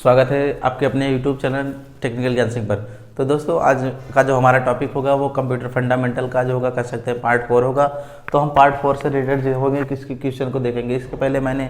स्वागत है आपके अपने YouTube चैनल टेक्निकल ज्ञान सिंह पर। तो दोस्तों आज का जो हमारा टॉपिक होगा वो कंप्यूटर फंडामेंटल का जो होगा कह सकते हैं पार्ट 4 होगा। तो हम पार्ट 4 से रिलेटेड जो होंगे किसकी क्वेश्चन को देखेंगे। इसके पहले मैंने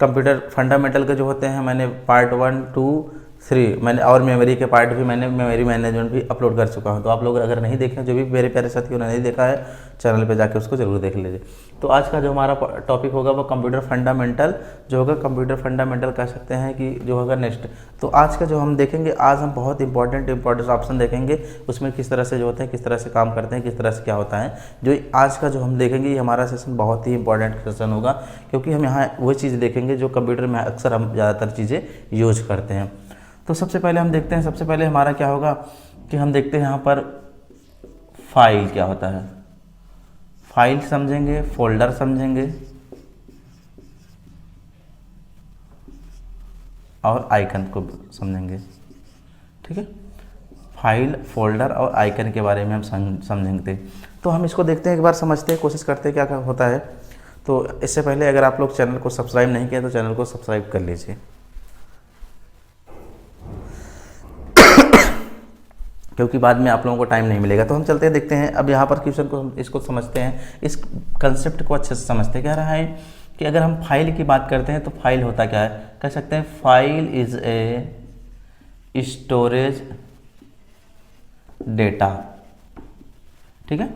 कंप्यूटर फंडामेंटल के जो होते हैं मैंने पार्ट 1, 2, 3 मैंने और मेमोरी के पार्ट भी मैंने मेमोरी मैनेजमेंट भी अपलोड कर चुका हूं। तो आप लोग अगर नहीं देखें, जो भी मेरे प्यारे साथी उन्होंने नहीं देखा है, चैनल पे जाके उसको जरूर देख लीजिए। तो आज का जो हमारा टॉपिक होगा वो कंप्यूटर फंडामेंटल जो होगा, कंप्यूटर फंडामेंटल कह सकते हैं कि जो होगा नेक्स्ट। तो आज का जो हम देखेंगे, आज हम बहुत इंपॉर्टेंट ऑप्शन देखेंगे, उसमें किस तरह से जो होते हैं, किस तरह से काम करते हैं, किस तरह से क्या होता है। जो आज का जो हम देखेंगे ये हमारा सेशन बहुत ही इंपॉर्टेंट सेशन होगा, क्योंकि हम यहाँ वो चीज़ देखेंगे जो कंप्यूटर में अक्सर हम ज़्यादातर चीज़ें यूज करते हैं। तो सबसे पहले हम देखते हैं, सबसे पहले हमारा क्या होगा कि हम देखते हैं यहाँ पर फाइल क्या होता है। फाइल समझेंगे, फोल्डर समझेंगे और आइकन को समझेंगे। ठीक है, फाइल, फोल्डर और आइकन के बारे में हम समझेंगे। तो हम इसको देखते हैं, एक बार समझते हैं, कोशिश करते हैं क्या क्या होता है। तो इससे पहले अगर आप लोग चैनल को सब्सक्राइब नहीं किया तो चैनल को सब्सक्राइब कर लीजिए, क्योंकि बाद में आप लोगों को टाइम नहीं मिलेगा। तो हम चलते हैं, देखते हैं। अब यहाँ पर क्वेश्चन को हम इसको समझते हैं, इस कंसेप्ट को अच्छे से समझते हैं। कह रहा है कि अगर हम फाइल की बात करते हैं तो फाइल होता क्या है, कह सकते हैं file is a storage data. ठीक है,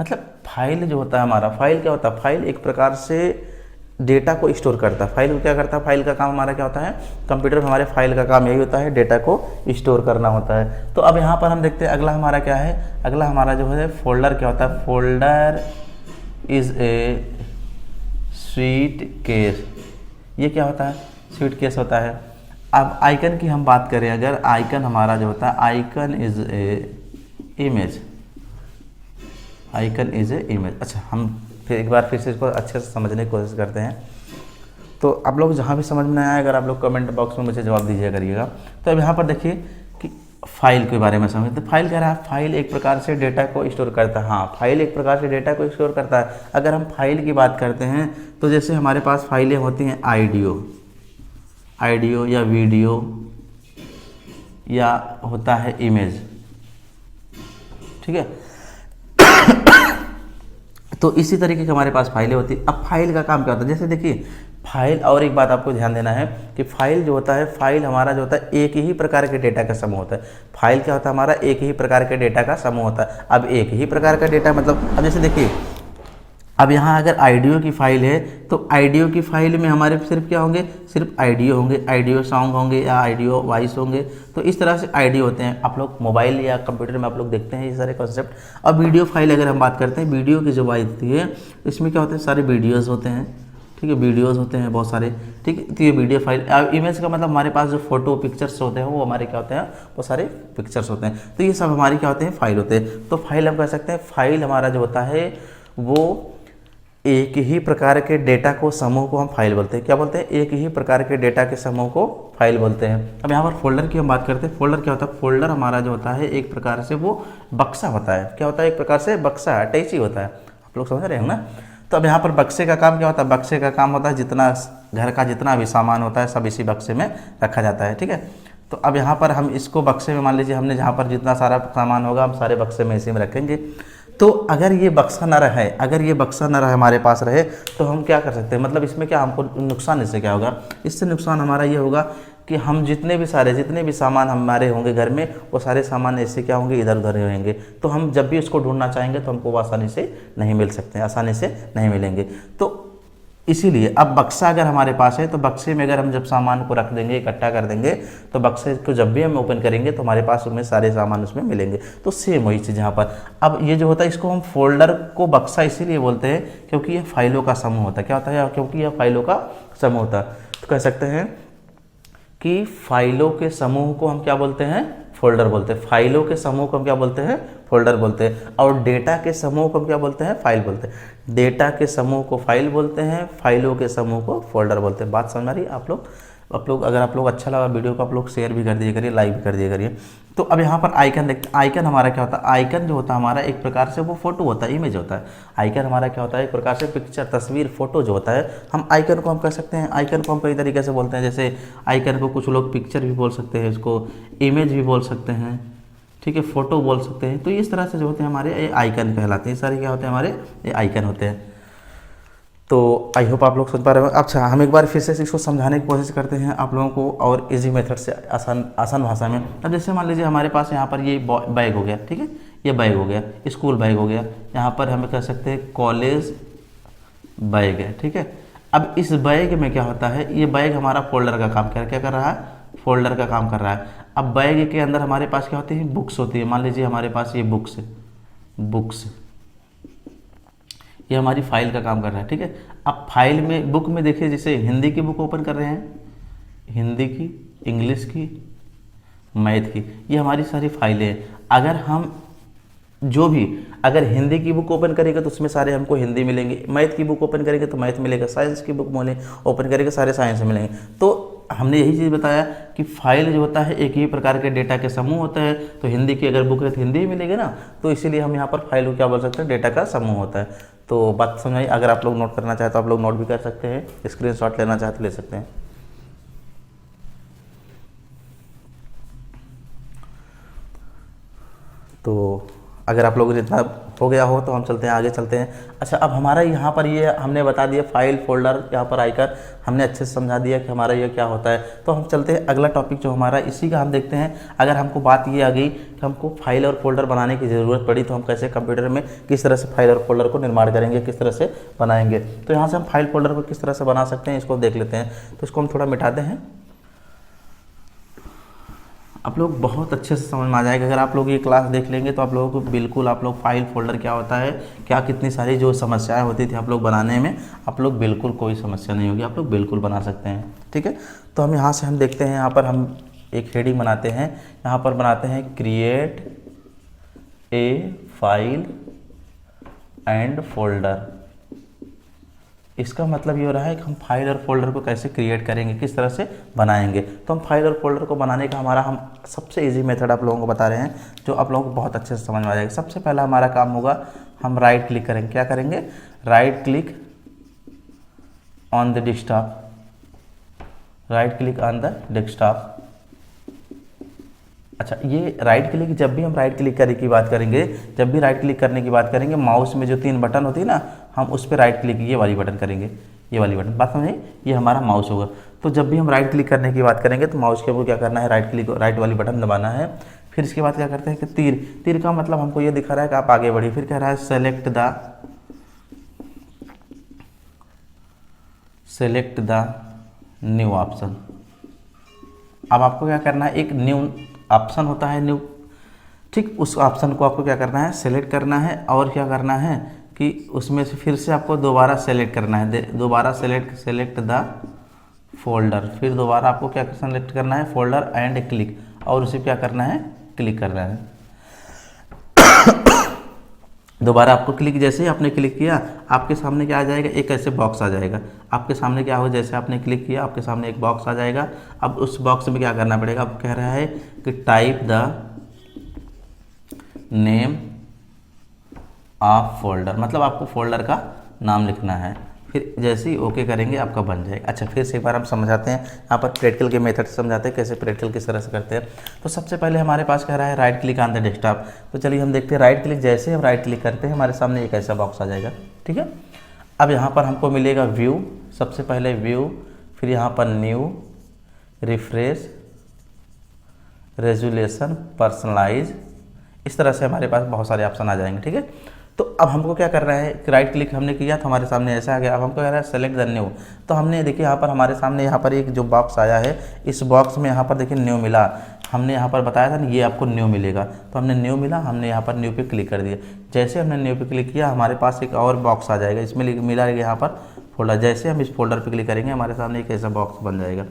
मतलब फाइल जो होता है हमारा, फाइल क्या होता है, फाइल एक प्रकार से डेटा को स्टोर करता है। फाइल को क्या करता है, फाइल का काम हमारा क्या होता है, कंप्यूटर में हमारे फाइल का काम यही होता है, डेटा को स्टोर करना होता है। तो अब यहाँ पर हम देखते हैं अगला हमारा क्या है, अगला हमारा जो है फोल्डर क्या होता है। Folder is a sweet case. ये क्या होता है, स्वीट केस होता है। अब आइकन की हम बात करें, अगर आइकन हमारा जो होता है, icon is a image. Icon is a image. अच्छा, हम फिर एक बार फिर से इसको अच्छे से समझने की कोशिश करते हैं। तो आप लोग जहाँ भी समझ में आया, अगर आप लोग कमेंट बॉक्स में मुझे जवाब दीजिए करिएगा। तो अब यहाँ पर देखिए कि फाइल के बारे में समझते। फाइल कह रहा है, फाइल एक प्रकार से डेटा को स्टोर करता है। हाँ, फाइल एक प्रकार से डेटा को स्टोर करता है। अगर हम फाइल की बात करते हैं तो जैसे हमारे पास फाइलें होती हैं आइडियो या वीडियो या होता है इमेज। ठीक है, तो इसी तरीके की हमारे पास फाइलें होती हैं। अब फाइल का काम क्या होता है, जैसे देखिए फाइल, और एक बात आपको ध्यान देना है कि फाइल जो होता है, फाइल हमारा जो होता है एक ही प्रकार के डेटा का समूह होता है। फाइल क्या होता है हमारा, एक ही प्रकार के डेटा का समूह होता है। अब एक ही प्रकार का डेटा मतलब, अब जैसे देखिए, अब यहाँ अगर आइडियो की फाइल है तो आइडियो की फाइल में हमारे सिर्फ क्या होंगे, सिर्फ आइडियो होंगे, आइडियो सॉन्ग होंगे या आइडियो वॉइस होंगे। तो इस तरह से आइडियो होते हैं। आप लोग मोबाइल या कंप्यूटर में आप लोग देखते हैं ये सारे कॉन्सेप्ट। अब वीडियो फाइल अगर हम बात करते हैं, वीडियो की जो फाइल होती है इसमें क्या होते हैं, सारे वीडियोज़ होते हैं। ठीक है, वीडियोज़ होते हैं बहुत सारे। ठीक है, तो ये वीडियो फाइल। अब इमेज का मतलब हमारे पास जो फोटो पिक्चर्स होते हैं वो हमारे क्या होते हैं, वो सारे पिक्चर्स होते हैं। तो ये सब हमारे क्या होते हैं, फाइल होते हैं। तो फाइल हम कह सकते हैं, फाइल हमारा जो होता है वो एक ही प्रकार के डेटा को समूह को हम फाइल बोलते हैं। क्या बोलते हैं, एक ही प्रकार के डेटा के समूह को फाइल बोलते हैं। अब यहाँ पर फोल्डर की हम बात करते हैं। फोल्डर क्या होता है, फोल्डर हमारा जो होता है एक प्रकार से वो बक्सा होता है। क्या होता है, एक प्रकार से बक्सा अटैची होता है। आप लोग समझ रहे हैं ना। तो अब यहाँ पर बक्से का काम क्या होता है, बक्से का काम होता है जितना घर का जितना भी सामान होता है सब इसी बक्से में रखा जाता है। ठीक है, तो अब यहाँ पर हम इसको बक्से में, मान लीजिए हमने जहाँ पर जितना सारा सामान होगा हम सारे बक्से में इसी में रखेंगे। तो अगर ये बक्सा न रहे, अगर ये बक्सा न रहे हमारे पास रहे तो हम क्या कर सकते हैं, मतलब इसमें क्या हमको नुकसान, इससे क्या होगा, इससे नुकसान हमारा ये होगा कि हम जितने भी सामान हमारे होंगे घर में वो सारे सामान ऐसे क्या होंगे, इधर उधर होंगे। तो हम जब भी उसको ढूंढना चाहेंगे तो हमको वो आसानी से नहीं मिल सकते, आसानी से नहीं मिलेंगे। तो इसीलिए अब बक्सा अगर हमारे पास है तो बक्से में अगर हम जब सामान को रख देंगे, इकट्ठा कर देंगे, तो बक्से को जब भी हम ओपन करेंगे तो हमारे पास उसमें सारे सामान उसमें मिलेंगे। तो सेम वही चीज़ यहाँ पर। अब ये जो होता है इसको हम फोल्डर को बक्सा इसीलिए बोलते हैं क्योंकि ये फाइलों का समूह होता है। क्या होता है, क्योंकि यह फाइलों का समूह होता है। तो कह सकते हैं कि फाइलों के समूह को हम क्या बोलते हैं, फोल्डर बोलते हैं। फाइलों के समूह को हम क्या बोलते हैं, फोल्डर बोलते हैं। और डेटा के समूह को हम क्या बोलते हैं, फाइल बोलते हैं। डेटा के समूह को फाइल बोलते हैं, फाइलों के समूह को फोल्डर बोलते हैं। बात समझ आ रही है आप लोग। आप लोग, अगर आप लोग अच्छा लगा वीडियो को आप लोग शेयर भी कर दिया करिए, लाइक भी कर दिया करिए। तो अब यहाँ पर आइकन देखते हैं। आइकन हमारा क्या होता है, आइकन जो होता है हमारा एक प्रकार से वो फोटो होता है, इमेज होता है। आइकन हमारा क्या होता है, एक प्रकार से पिक्चर, तस्वीर, फोटो जो होता है, हम आइकन को हम कर सकते हैं। आइकन को हम कई तरीके से बोलते हैं, जैसे आइकन को कुछ लोग पिक्चर भी बोल सकते हैं, इसको इमेज भी बोल सकते हैं, ठीक है, फोटो बोल सकते हैं। तो इस तरह से जो होते हैं हमारे ये आइकन कहलाते हैं, ये सारे क्या होते हैं हमारे ये आइकन होते हैं। तो आई होप आप लोग समझ पा रहे हो। अच्छा, हम एक बार फिर से इसको समझाने की कोशिश करते हैं आप लोगों को और इजी मेथड से, आसान भाषा में। अब जैसे मान लीजिए हमारे पास यहाँ पर ये बैग हो गया, ठीक है, ये बैग हो गया, स्कूल बैग हो गया, यहाँ पर हमें कह सकते हैं कॉलेज बैग है, ठीक है। अब इस बैग में क्या होता है, ये बैग हमारा फोल्डर का काम क्या कर रहा है, फोल्डर का काम कर रहा है। अब बैग के अंदर हमारे पास क्या होती है, बुक्स होती है। मान लीजिए हमारे पास ये बुक्स है, बुक्स ये हमारी फाइल का काम कर रहा है, ठीक है। अब फाइल में, बुक में देखिए, जैसे हिंदी की बुक ओपन कर रहे हैं, हिंदी की, इंग्लिश की, मैथ की, ये हमारी सारी फाइलें हैं। अगर हम जो भी, अगर हिंदी की बुक ओपन करेंगे तो उसमें सारे हमको हिंदी मिलेंगे, मैथ की बुक ओपन करेंगे तो मैथ मिलेगा, साइंस की बुक ओपन करेंगे सारे साइंस मिलेंगे। तो हमने यही चीज़ बताया कि फाइल जो होता है एक ही प्रकार के डेटा के समूह होता है। तो हिंदी की अगर बुक है तो हिंदी ही मिलेगी ना, तो इसीलिए हम यहाँ पर फाइल को क्या बोल सकते हैं, डेटा का समूह होता है। तो बात समझ आई। अगर आप लोग नोट करना चाहें तो आप लोग नोट भी कर सकते हैं, स्क्रीनशॉट लेना चाहे तो ले सकते हैं। तो अगर आप लोग इतना हो गया हो तो हम चलते हैं, आगे चलते हैं। अच्छा, अब हमारा यहाँ पर ये हमने बता दिया फाइल, फोल्डर, यहाँ पर आइकन हमने अच्छे से समझा दिया कि हमारा ये क्या होता है। तो हम चलते हैं अगला टॉपिक जो हमारा, इसी का हम देखते हैं। अगर हमको बात ये आ गई कि हमको फाइल और फोल्डर बनाने की ज़रूरत पड़ी तो हम कैसे कंप्यूटर में किस तरह से फाइल और फोल्डर को निर्माण करेंगे, किस तरह से बनाएंगे। तो यहाँ से हम फाइल फोल्डर को किस तरह से बना सकते हैं इसको देख लेते हैं। तो इसको हम थोड़ा मिटाते हैं, आप लोग बहुत अच्छे से समझ में आ जाएगा। अगर आप लोग ये क्लास देख लेंगे तो आप लोगों को बिल्कुल, आप लोग फाइल फोल्डर क्या होता है, क्या कितनी सारी जो समस्याएं होती थी आप लोग बनाने में, आप लोग बिल्कुल कोई समस्या नहीं होगी, आप लोग बिल्कुल बना सकते हैं, ठीक है। तो हम यहाँ से हम देखते हैं, यहाँ पर हम एक हेडिंग बनाते हैं, यहाँ पर बनाते हैं create a file and folder. इसका मतलब ये हो रहा है कि हम फाइल और फोल्डर को कैसे क्रिएट करेंगे, किस तरह से बनाएंगे। तो हम फाइल और फोल्डर को बनाने का हमारा हम सबसे इजी मेथड आप लोगों को बता रहे हैं, जो आप लोगों को बहुत अच्छे से समझ में आ जाएगा। सबसे पहला हमारा काम होगा, हम राइट क्लिक करेंगे। क्या करेंगे, right click on the desktop, right click on the desktop. अच्छा, ये राइट क्लिक, जब भी हम राइट क्लिक करने की बात करेंगे, जब भी राइट क्लिक करने की बात करेंगे, माउस में जो 3 बटन होती है ना, हम उस पर राइट क्लिक ये वाली बटन करेंगे, ये वाली बटन, बात समझे, ये हमारा माउस होगा। तो जब भी हम राइट क्लिक करने की बात करेंगे तो माउस के ऊपर क्या करना है, राइट क्लिक, राइट वाली बटन दबाना है। फिर इसके बाद क्या करते हैं कि तीर का मतलब हमको ये दिखा रहा है कि आप आगे बढ़िए। फिर कह रहा है सेलेक्ट द न्यू ऑप्शन। अब आपको क्या करना है, एक न्यू ऑप्शन होता है, न्यू, ठीक, उस ऑप्शन को आपको क्या करना है, सेलेक्ट करना है। और क्या करना है कि उसमें से फिर से आपको दोबारा सेलेक्ट करना है, दोबारा सेलेक्ट द फोल्डर। फिर दोबारा आपको क्या सेलेक्ट करना है, फोल्डर एंड क्लिक, और उसे क्या करना है, क्लिक करना है। दोबारा आपको क्लिक, जैसे ही आपने क्लिक किया आपके सामने क्या आ जाएगा, एक ऐसे बॉक्स आ जाएगा आपके सामने। क्या हो, जैसे आपने क्लिक किया आपके सामने एक बॉक्स आ जाएगा। अब उस बॉक्स में क्या करना पड़ेगा, अब कह रहा है कि type the name of folder, मतलब आपको फोल्डर का नाम लिखना है। फिर जैसे ही ओके करेंगे आपका बन जाएगा। अच्छा, फिर से एक बार हम समझाते हैं, यहाँ पर प्रैक्टिकल के मेथड से समझाते हैं कैसे प्रैक्टिकल किस तरह से करते हैं। तो सबसे पहले हमारे पास कह रहा है right click on the desktop. तो चलिए हम देखते हैं, राइट क्लिक, जैसे हम राइट क्लिक करते हैं हमारे सामने एक ऐसा बॉक्स आ जाएगा, ठीक है। अब यहाँ पर हमको मिलेगा व्यू, सबसे पहले व्यू, फिर यहाँ पर न्यू, रिफ्रेश, रेजुलेशन, पर्सनलाइज, इस तरह से हमारे पास बहुत सारे ऑप्शन आ जाएंगे, ठीक है। तो अब हमको क्या करना है कि राइट क्लिक हमने किया तो हमारे सामने ऐसा आ गया। अब हमको कह रहा है सेलेक्ट द न्यू। तो हमने देखिए यहाँ पर हमारे सामने यहाँ पर एक जो बॉक्स आया है, इस बॉक्स में यहाँ पर देखिए न्यू मिला। हमने यहाँ पर बताया था ना, ये आपको न्यू मिलेगा, तो हमने न्यू मिला, हमने यहाँ पर न्यू पे क्लिक कर दिया। जैसे हमने न्यू पे क्लिक किया हमारे पास एक और बॉक्स आ जाएगा, इसमें मिला यहाँ पर फोल्डर। जैसे हम इस फोल्डर पर क्लिक करेंगे हमारे सामने एक ऐसा बॉक्स बन जाएगा।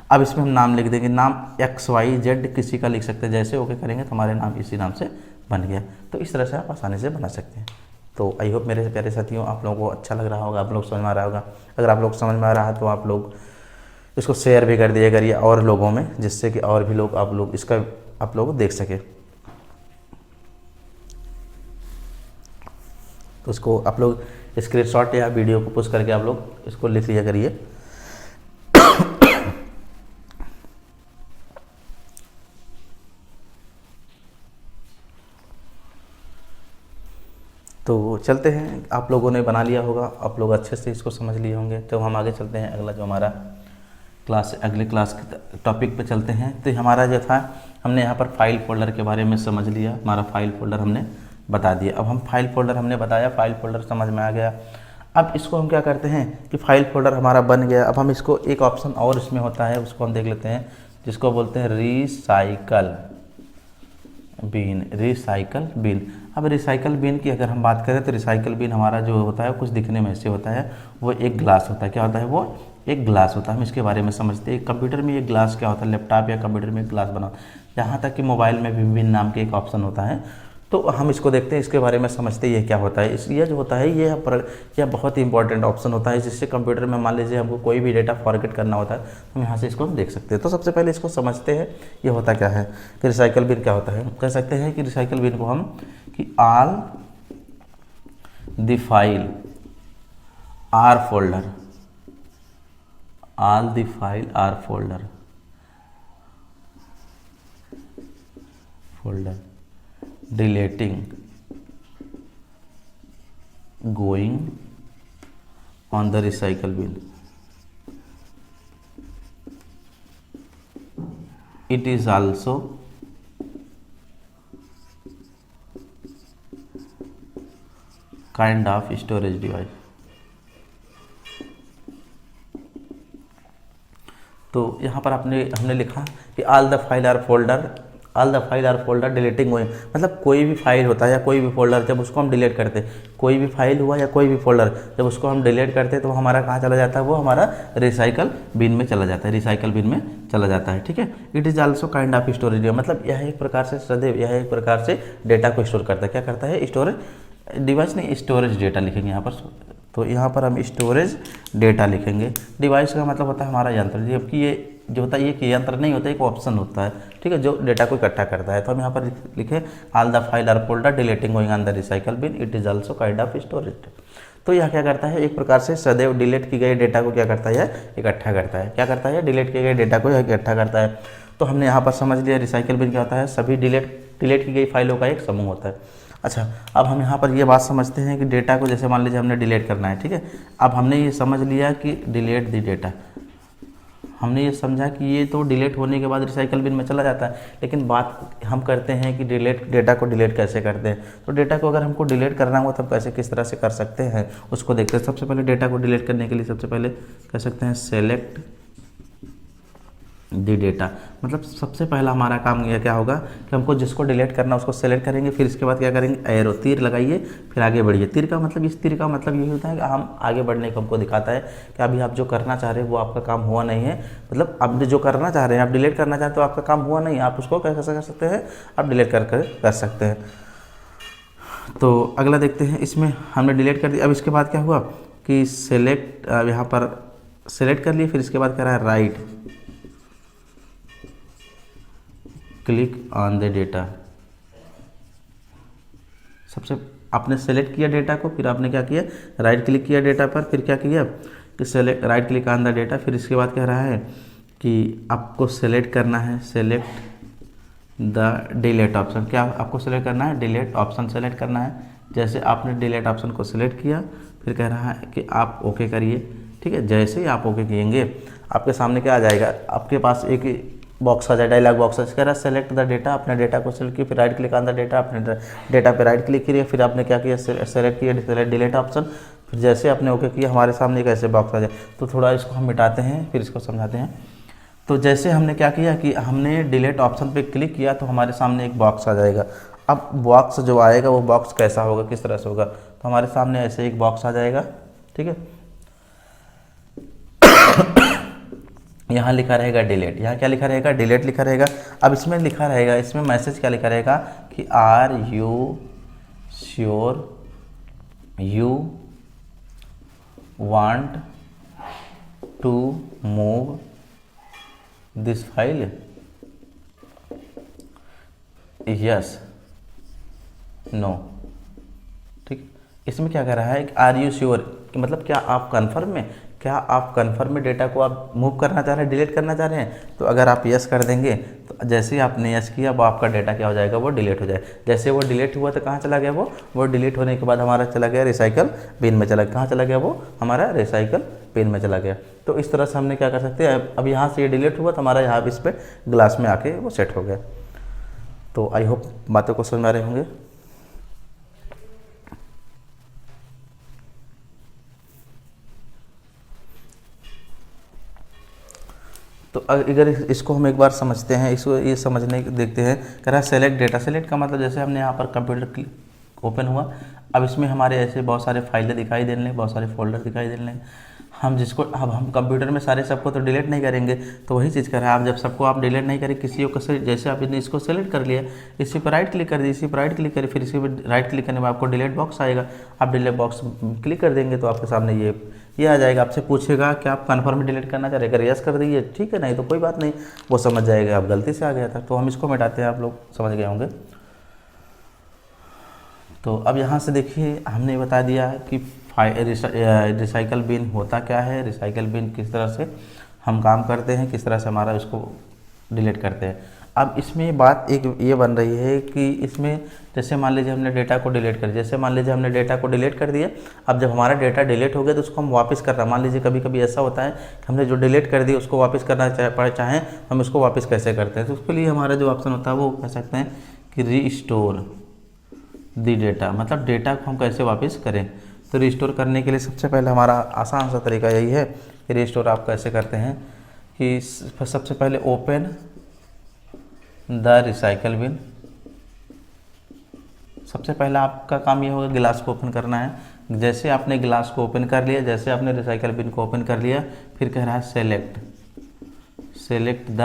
अब इसमें हम नाम लिख देंगे, नाम XYZ किसी का लिख सकते हैं। जैसे ओके करेंगे तो हमारे नाम इसी नाम से बन गया। तो इस तरह से आप आसानी से बना सकते हैं। तो आई होप मेरे प्यारे साथियों आप लोगों को अच्छा लग रहा होगा, आप लोग समझ में आ रहा होगा। अगर आप लोग समझ में आ रहा है तो आप लोग इसको शेयर भी कर दिया करिए और लोगों में, जिससे कि और भी लोग आप लोग इसका आप लोग देख सके। तो इसको आप लोग स्क्रीनशॉट या वीडियो को पुश करके आप लोग इसको लिख लिया करिए। तो चलते हैं, आप लोगों ने बना लिया होगा, आप लोग अच्छे से इसको समझ लिए होंगे। तो हम आगे चलते हैं, अगला जो हमारा क्लास, अगले क्लास के टॉपिक पे चलते हैं। तो हमारा जो था, हमने यहाँ पर फाइल फोल्डर के बारे में समझ लिया, हमारा फाइल फोल्डर हमने बता दिया। अब हम फाइल फोल्डर हमने बताया, फाइल फोल्डर समझ में आ गया। अब इसको हम क्या करते हैं कि फाइल फोल्डर हमारा बन गया। अब हम इसको एक ऑप्शन और इसमें होता है, उसको हम देख लेते हैं, जिसको बोलते हैं रिसाइकल बिन। Recycle bin. अब रिसाइकल बिन की अगर हम बात करें तो रिसाइकल बिन हमारा जो होता है कुछ दिखने में ऐसे होता है, वो एक ग्लास होता है। क्या होता है? वो एक ग्लास होता है। हम इसके बारे में समझते हैं, कंप्यूटर में ये ग्लास क्या होता है, लैपटॉप या कंप्यूटर में एक ग्लास बना, यहाँ तक कि मोबाइल में भी बिन नाम के एक ऑप्शन होता है। तो हम इसको देखते हैं, इसके बारे में समझते हैं ये क्या होता है। ये जो होता है यह बहुत ही इंपॉर्टेंट ऑप्शन होता है, जिससे कंप्यूटर में मान लीजिए हमको कोई भी डेटा फॉरगेट करना होता है, हम यहाँ से इसको देख सकते हैं। तो सबसे पहले इसको समझते हैं ये होता क्या है कि रिसाइकल बिन क्या होता है। कह सकते हैं कि रिसाइकल बिन को हम कि all the file or folder, all the file or folder deleting going on the recycle bin. It is also kind of storage device. तो यहाँ पर हमने लिखा कि all the file or folder deleting going, मतलब कोई भी फाइल होता है या कोई भी फोल्डर जब उसको हम डिलीट करते हैं, कोई भी फाइल हुआ या कोई भी फोल्डर जब उसको हम डिलीट करते हैं तो हमारा कहाँ चला जाता है, वो हमारा रिसाइकल बिन में चला जाता है, रिसाइकल बिन में चला जाता है। ठीक है। It is also kind of storage, मतलब यह एक प्रकार से सदैव यह एक प्रकार से डेटा को स्टोर करता है। क्या करता है? स्टोरेज डिवाइस नहीं, स्टोरेज डेटा लिखेंगे यहाँ पर। तो यहाँ पर हम स्टोरेज डेटा लिखेंगे। डिवाइस का मतलब होता है हमारा यंत्र, जबकि ये जो होता है ये यंत्र नहीं होता, एक ऑप्शन होता है। ठीक है, जो डेटा को इकट्ठा करता है। तो हम यहाँ पर लिखे all the file or folder deleting going on the recycle bin, it is also kind of storage. तो यह क्या करता है? एक प्रकार से सदैव डिलीट की गई डेटा को क्या करता है? इकट्ठा करता है। क्या करता है? डिलीट किए गए डेटा को इकट्ठा करता है। तो हमने यहाँ पर समझ लिया रिसाइकल बिन क्या होता है, सभी डिलीट की गई फाइलों का एक समूह होता है। अच्छा, अब हम यहाँ पर ये बात समझते हैं कि डेटा को जैसे मान लीजिए हमने डिलीट करना है। ठीक है, अब हमने ये समझ लिया कि डिलीट द डेटा, हमने ये समझा कि ये तो डिलीट होने के बाद रिसाइकल बिन में चला जाता है, लेकिन बात हम करते हैं कि डेटा को डिलीट कैसे करते हैं। तो डेटा को अगर हमको डिलीट करना हो तो हम कैसे किस तरह से कर सकते हैं उसको देखते हैं। सबसे पहले डेटा को डिलीट करने के लिए सबसे पहले कह सकते हैं सेलेक्ट दी डेटा, मतलब सबसे पहला हमारा काम यह क्या होगा कि हमको जिसको डिलीट करना उसको सेलेक्ट करेंगे, फिर इसके बाद क्या करेंगे, एरो तीर लगाइए, फिर आगे बढ़िए। तीर का मतलब, इस तीर का मतलब ये होता है कि हम आगे बढ़ने को हमको दिखाता है कि अभी आप जो करना चाह रहे हैं वो आपका काम हुआ नहीं है, मतलब आप जो करना चाह रहे हैं, आप डिलीट करना चाहते हैं तो आपका काम हुआ नहीं, आप उसको कैसे कर सकते हैं, आप डिलीट कर सकते हैं। तो अगला देखते हैं, इसमें हमने डिलीट कर दिया। अब इसके बाद क्या हुआ कि सेलेक्ट, यहाँ पर सेलेक्ट कर लिए, फिर इसके बाद कह रहा है right click on the data. सबसे आपने सेलेक्ट किया डेटा को, फिर आपने क्या किया, राइट क्लिक किया डेटा पर, फिर क्या किया कि select right click on the data. फिर इसके बाद कह रहा है कि आपको सेलेक्ट करना है, सेलेक्ट द डिलीट ऑप्शन। क्या आपको सेलेक्ट करना है? डिलीट ऑप्शन सेलेक्ट करना है। जैसे आपने डिलीट ऑप्शन को सिलेक्ट किया, फिर कह रहा है कि आप ओके करिए। ठीक है, जैसे ही आप ओके किएंगे आपके सामने क्या आ जाएगा, आपके पास एक बॉक्स आ जाए, डायलॉग बॉक्स कह रहा है सेलेक्ट द डेटा। अपने डेटा को सेलेक्ट किया, फिर right click on the data, अपने डेटा पे राइट क्लिक करिए, फिर आपने क्या किया, सेलेक्ट किया सेलेक्ट डिलीट ऑप्शन। फिर जैसे आपने ओके किया हमारे सामने एक ऐसे बॉक्स आ जाए। तो थोड़ा इसको हम मिटाते हैं, फिर इसको समझाते हैं। तो जैसे हमने क्या किया कि हमने डिलीट ऑप्शन पे क्लिक किया तो हमारे सामने एक बॉक्स आ जाएगा। अब बॉक्स जो आएगा वो बॉक्स कैसा होगा, किस तरह से होगा, तो हमारे सामने ऐसे एक बॉक्स आ जाएगा। ठीक है, यहाँ लिखा रहेगा डिलीट, यहाँ क्या लिखा रहेगा, डिलीट लिखा रहेगा। अब इसमें लिखा रहेगा, इसमें मैसेज क्या लिखा रहेगा कि are you sure you want to move this file, yes, no. ठीक, इसमें क्या कह रहा है कि आर यू श्योर, मतलब क्या आप कन्फर्म में, क्या आप कन्फर्म में डेटा को आप मूव करना चाह रहे हैं, डिलीट करना चाह रहे हैं। तो अगर आप यस कर देंगे तो जैसे ही आपने यस किया वो आपका डेटा क्या हो जाएगा, वो डिलीट हो जाए। जैसे वो डिलीट हुआ तो कहाँ चला गया, वो डिलीट होने के बाद हमारा चला गया रिसाइकल बिन में चला गया। कहाँ चला गया, वो हमारा रिसाइकल बिन में चला गया। तो इस तरह से हमने क्या कर सकते हैं, अब यहाँ से ये डिलीट हुआ तो हमारा यहाँ इस पर ग्लास में आके वो सेट हो गया। तो आई होप बातों को समझ में आ रहे होंगे। तो अगर इसको हम एक बार समझते हैं, इसको ये समझने देखते हैं। कह रहा है सेलेक्ट डेटा। सेलेक्ट का मतलब जैसे हमने यहाँ पर कंप्यूटर ओपन हुआ, अब इसमें हमारे ऐसे बहुत सारे फाइलें दिखाई देने लगे, बहुत सारे फोल्डर दिखाई देने लगे। हम जिसको अब हम कंप्यूटर में सारे सबको तो डिलीट नहीं करेंगे, तो वही चीज़ कर रहा है। आप जब सबको आप डिलीट नहीं करें, किसी को जैसे आपने इसको सेलेक्ट कर लिया, इसी पर राइट क्लिक कर दिए, इसी पर राइट क्लिक करें, फिर इसी पर राइट क्लिक करने में आपको डिलीट बॉक्स आएगा। आप डिलीट बॉक्स क्लिक कर देंगे तो आपके सामने ये आ जाएगा। आपसे पूछेगा कि आप कन्फर्म डिलीट करना चाह रहे हैं, अगर यस कर दीजिए ठीक है, नहीं तो कोई बात नहीं, वो समझ जाएगा आप गलती से आ गया था। तो हम इसको मिटाते हैं, आप लोग समझ गए होंगे। तो अब यहाँ से देखिए हमने बता दिया है कि रिसाइकल बिन होता क्या है, रिसाइकल बिन किस तरह से हम काम करते हैं, किस तरह से हमारा इसको डिलीट करते हैं। अब इसमें बात एक ये बन रही है कि इसमें जैसे मान लीजिए हमने डेटा को डिलीट कर, जैसे मान लीजिए हमने डेटा को डिलीट कर दिया। अब जब हमारा डेटा डिलीट हो गया तो उसको हम वापस कर रहे हैं। मान लीजिए कभी कभी ऐसा होता है कि हमने जो डिलीट कर दिया उसको वापस करना चाहें, हम उसको वापस कैसे करते हैं। तो उसके लिए हमारा जो ऑप्शन होता है वो कह सकते हैं कि रीस्टोर दी डेटा, मतलब डेटा को हम कैसे वापस करें। तो रिस्टोर करने के लिए सबसे पहले हमारा आसान सा तरीका यही है कि रिस्टोर आप कैसे करते हैं कि सबसे पहले ओपन द रिसाइकल बिन। सबसे पहला आपका काम ये होगा गिलास को ओपन करना है। जैसे आपने गिलास को ओपन कर लिया, जैसे आपने रिसाइकल बिन को ओपन कर लिया, फिर कह रहा है सेलेक्ट द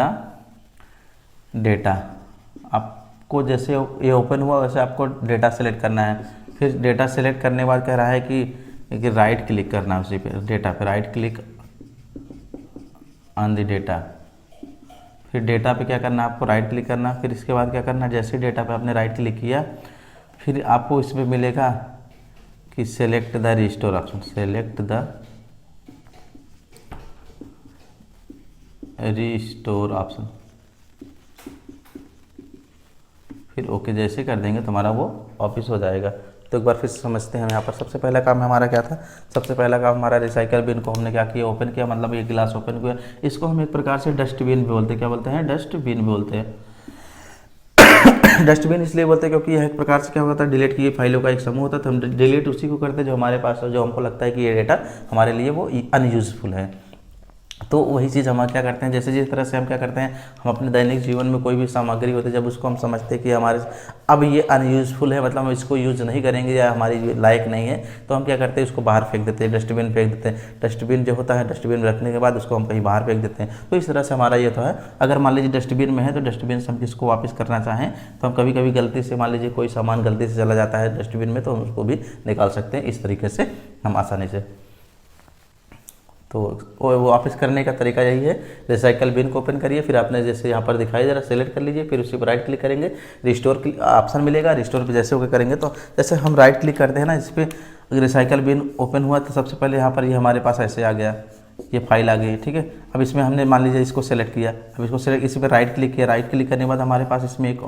डेटा। आपको जैसे ये ओपन हुआ वैसे आपको डेटा सेलेक्ट करना है। फिर डेटा सेलेक्ट करने के बाद कह रहा है कि राइट क्लिक करना है उसी पे डेटा पे, right click on the data. फिर डेटा पे क्या करना है, आपको राइट क्लिक करना। फिर इसके बाद क्या करना है, जैसे डेटा पे आपने राइट क्लिक किया फिर आपको इसमें मिलेगा कि select the restore option, select the restore option. फिर ओके जैसे कर देंगे तो हमारा वो वापस हो जाएगा। तो एक बार फिर समझते हैं हम यहाँ पर। सबसे पहला काम हमारा क्या था, सबसे पहला काम हमारा रिसाइकल बिन को हमने क्या किया, ओपन किया, मतलब ये गिलास ओपन किया। इसको हम एक प्रकार से डस्टबिन भी बोलते हैं। क्या बोलते हैं, डस्टबिन भी बोलते हैं। डस्टबिन इसलिए बोलते हैं क्योंकि यह एक प्रकार से क्या होता है, डिलीट की फाइलों का एक समूह होता है। तो हम डिलीट उसी को करते हैं जो हमारे पास, जो हमको लगता है कि ये डेटा हमारे लिए वो अनयूजफुल है। तो वही चीज़ हम क्या करते हैं, जैसे जिस तरह से हम क्या करते हैं, हम अपने दैनिक जीवन में कोई भी सामग्री होती है, जब उसको हम समझते हैं कि हमारे अब ये अनयूजफुल है, मतलब हम इसको यूज़ नहीं करेंगे या हमारी लायक नहीं है, तो हम क्या करते हैं, उसको बाहर फेंक देते हैं, डस्टबिन फेंक देते हैं। डस्टबिन जो होता है, डस्टबिन में रखने के बाद उसको हम कहीं बाहर फेंक देते हैं। तो इस तरह से हमारा ये तो है। अगर मान लीजिए डस्टबिन में है तो डस्टबिन से हम किसको वापस करना चाहें तो हम कभी कभी गलती से, मान लीजिए कोई सामान गलती से चला जाता है डस्टबिन में, तो हम उसको भी निकाल सकते हैं। इस तरीके से हम आसानी से, तो वो वापस करने का तरीका यही है। रिसाइकल बिन को ओपन करिए, फिर आपने जैसे यहाँ पर दिखाई दे रहा सेलेक्ट कर लीजिए, फिर उसी पर राइट क्लिक करेंगे, रिस्टोर ऑप्शन मिलेगा। रिस्टोर पे जैसे ओके करेंगे तो जैसे हम राइट क्लिक करते हैं ना इस पर, रिसाइकल बिन ओपन हुआ तो सबसे पहले यहाँ पर ये हमारे पास ऐसे आ गया, ये फाइल आ गई, ठीक है। अब इसमें हमने मान लीजिए इसको सेलेक्ट किया, अब इसको सेलेक्ट, इसी पर राइट क्लिक किया, राइट क्लिक करने के बाद हमारे पास इसमें एक